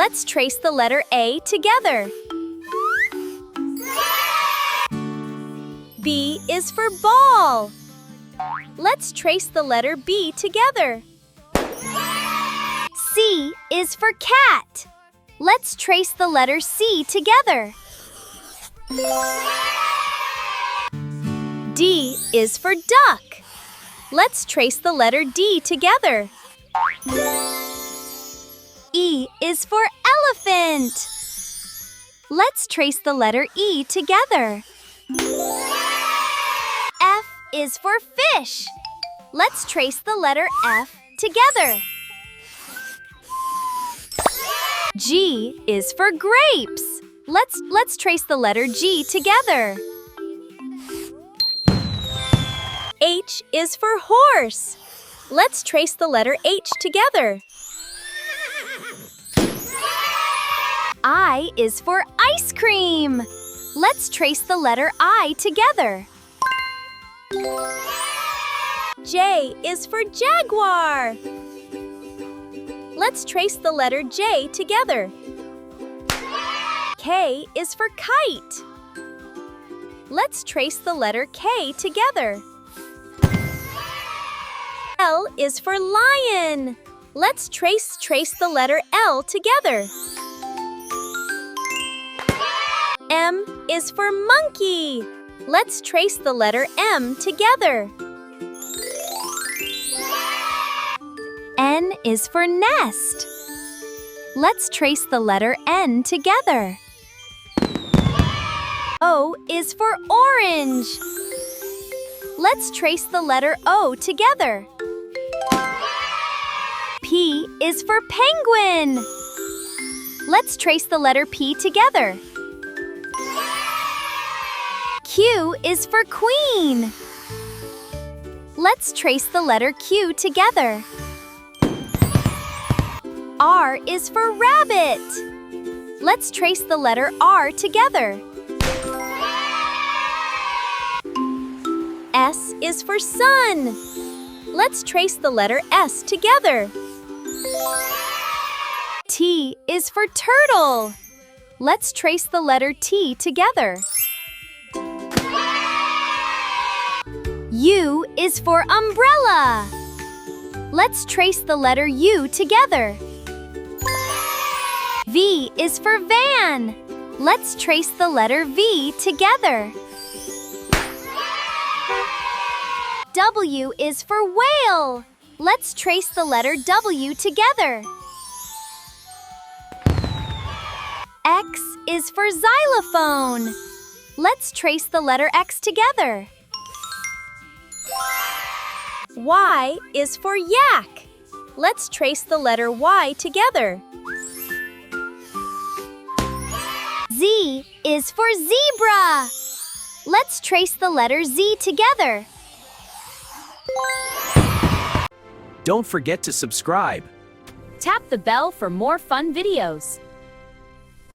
Let's trace the letter A together. B is for ball. Let's trace the letter B together. C is for cat. Let's trace the letter C together. D is for duck. Let's trace the letter D together. E is for elephant. Let's trace the letter E together. F is for fish. Let's trace the letter F together. G is for grapes. Let's trace the letter G together. H is for horse. Let's trace the letter H together. I is for ice cream. Let's trace the letter I together. J is for jaguar. Let's trace the letter J together. K is for kite. Let's trace the letter K together. L is for lion. Let's trace the letter L together. M is for monkey. Let's trace the letter M together. N is for nest. Let's trace the letter N together. O is for orange. Let's trace the letter O together. P is for penguin. Let's trace the letter P together. Q is for queen. Let's trace the letter Q together. R is for rabbit. Let's trace the letter R together. S is for sun. Let's trace the letter S together. T is for turtle. Let's trace the letter T together. U is for umbrella. Let's trace the letter U together. V is for van. Let's trace the letter V together. W is for whale. Let's trace the letter W together. X is for xylophone. Let's trace the letter X together. Y is for yak. Let's trace the letter Y together. Z is for zebra. Let's trace the letter Z together. Don't forget to subscribe. Tap the bell for more fun videos.